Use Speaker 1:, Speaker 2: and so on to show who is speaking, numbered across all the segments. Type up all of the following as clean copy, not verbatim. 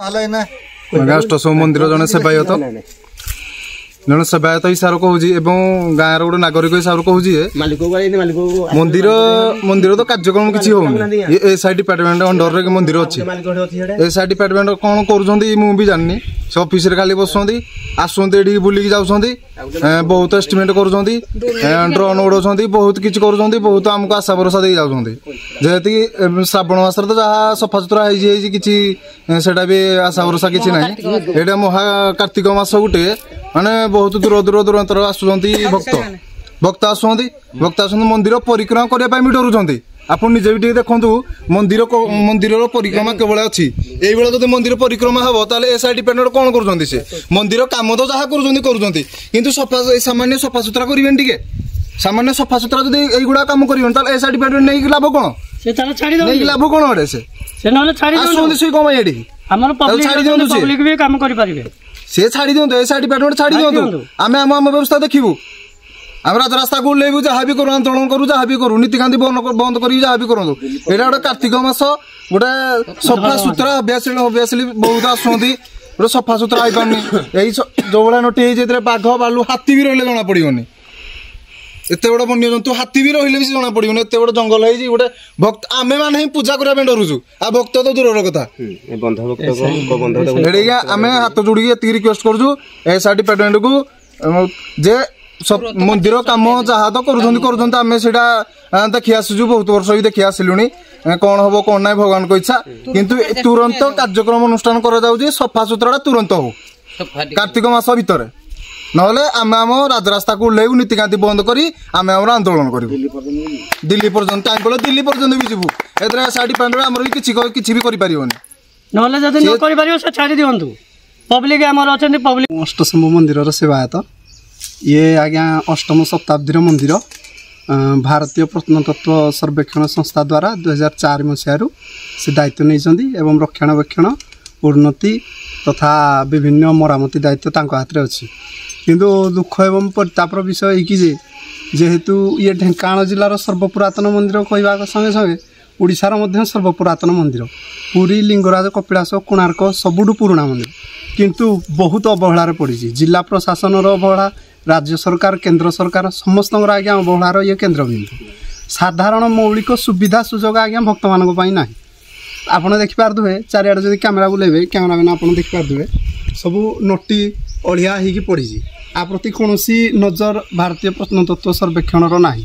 Speaker 1: अष्टसम मंदिर जन सेवायत जन सेवायत हिसाब कहूँ गाँव गोटे नागरिक हिसाब कहूँ मंदिर मंदिर तो कार्यक्रम किसी होनी एसआई डिपार्टमेंट अंडर मंदिर अच्छी एसआई डिपार्टमेंट कौन कर भी जानी से ऑफिस खाली बसुँच आसुँच बुलिकी जाऊँगी बहुत एस्टिमेट कर ड्रोन उड़ाऊँ बहुत किसी कर बहुत आमको आशा भरोसा दे जाऊँगी जेहेतु श्रावण मास तो जहाँ सफासुतरा किसी सेटा भी आशा भरोसा किसी ना ये महा कार्तिक मास गोटे माने बहुत दूर दूर दूरांतर आसुँच भक्त आसुँच मंदिर परिक्रमा करने भी डरुंच आप निजे भी देखु मंदिर परिक्रमा केवल अच्छी ये जो मंदिर परिक्रमा हम ताले एसआई डिपेंडेंट कौन कर मंदिर काम तो जहाँ कर सामान्य सफासुतरा करें टे सामान्य सफासुतरा जो युवा कम कर एसआई डिपेंडेंट नहीं लाभ कौन लाभ कौन गोटे से सी छाड़ी दिखाँ एसआई डिपार्टमेंट छाड़ी दिखाँ आम आम व्यवस्था देखू आम राजरास्ता को ओल्लू जहाँ भी करूँ आंदोलन करूँ जहाँ भी करूँ नीतिकांति बंद कर जहाँ भी करूँ यहाँ गोटे कार्तिक मास गोटे सफा सुतरा अभ्यासली बहुत आसुँच गोटे सफा सुतरा हो पानी यही जो भाया नटी बाघ बालू हाथी भी रही जना पड़ोनी एत बड़ वन्य जंतु हाथी भी रही भी जना पड़ोनी एत बड़ जंगल है गोटे भक्त आम मैंने ही पूजा करने डरुचु आ भक्त तो दूर कथा आम हाथ जोड़ी रिक्वेस्ट करूँ एसआई डिपार्टमेंट को जे मंदिर कम जहाँ तो करें देखी आसुचु बहुत वर्ष भी देखी आसिलु कौन हम कौन ना भगवान को इच्छा किंतु तुरंत कार्यक्रम अनुष्ठान कर सफा सुतरा तुरंत हो कार्तिक मास भितर ना आम आम राजरास्ता को ओल्लू नीतिकांति बंद करी आम आंदोलन करूँ दिल्ली पर्यंत दिल्ली पर्यंत भी जीवु एसआई डिपार्टमेंट आम किसी भी
Speaker 2: अष्टशंभु मंदिर सेवायत ये आज्ञा अष्टम शताब्दी मंदिर भारतीय प्रत्नतत्व सर्वेक्षण संस्था द्वारा 2004 मसीह से दायित्व नहीं एवं रक्षणाबेक्षण उन्नति तथा विभिन्न मरामती दायित्व हाथ में अच्छी किंतु दुख एवं परितापर विषय कि जेहेतु ये ढेंकानाल जिलार सर्वपुरातन मंदिर कहवा संगे संगे ओडिशार मध्य सर्वपुरातन मंदिर पुरी लिंगराज कपिलास कोणार्क सबुठु पुराणा मंदिर किंतु बहुत अवहेलार पड़ी जिला प्रशासन अवहेला राज्य सरकार केंद्र सरकार समस्त आज्ञा अवहेलार ये केन्द्रबिंदु साधारण मौलिक सुविधा सुजोग आज्ञा भक्त मान ना आपड़ देखिपारे चारिआडे जब कैमेरा बुलेबे कैमेरा मैन आप देखिपारे सबू नटी अड़िया हो पड़ी आ प्रति कौन नजर भारतीय प्रत्नतत्व सर्वेक्षण ना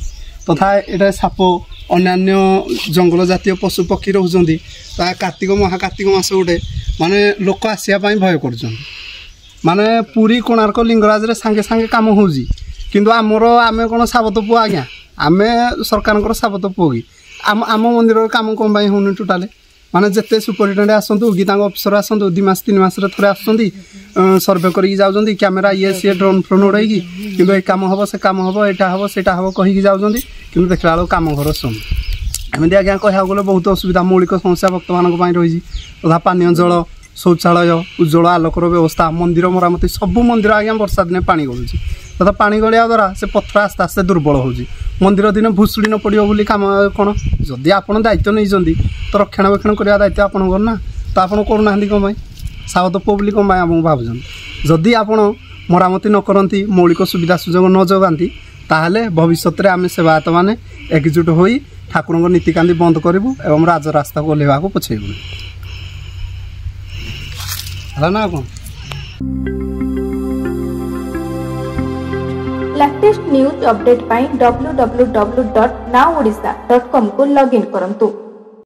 Speaker 2: तथा ये साप अन्य जंगल जातीय पशु पक्षी रोच कार्तिक महाकार्तिक मास गोटे माने लोक आसापी भय कर माने पुरी कोणार्क लिंगराज रे सांगे सांगे काम हो किंतु आमर आम कौन साबत पुआ आज्ञा आम सरकार साबत पुओ कि आम मंदिर काम कौन होनी टोटाले माने जिते सुपरिटेडेंट आसतु कि अफिसर आसतु 2 मास 3 मास थे आसुँच सर्वे करके जाऊँच कैमेरा ये सी ड्रोन फ्रोन उड़ाई कि ये काम हम से काम हम एटा हम सेटा हम कहीकि जाऊँच कि देखला बेलू काम घर शुण एमती आज्ञा कह गले बहुत असुविधा मौलिक समस्या भक्त मान रही तथा पानीय जल शौचालय उज्ज्वल आलोकर व्यवस्था मंदिर मरामती सबू मंदिर आज्ञा वर्षा दिन पानी गलुची तथा पानी गलिया द्वारा से पथर आस्ते आस्ते दुर्बल हो मंदिर दिन भुशुड़ी न पड़ो बोली काम कौन जदि आप दायित्व नहीं तो रक्षणाबेक्षण करने दायित्व आपंकर ना तो आप करना कौन सावत पुओ बोली कौन आप भावुन जदि आप मरामती न करती मौलिक सुविधा सुजोग न जगाती ताहले भविष्य में आम सेवायत मैंने एकजुट हो ठाकुर नीतिकांति बंद करूँ एवं राजरास्ता को ओह्लैवा को पछेबू ना कौन
Speaker 3: लेटेस्ट न्यूज अपडेट पाई www.nowodisha.com को लॉगिन करंतु।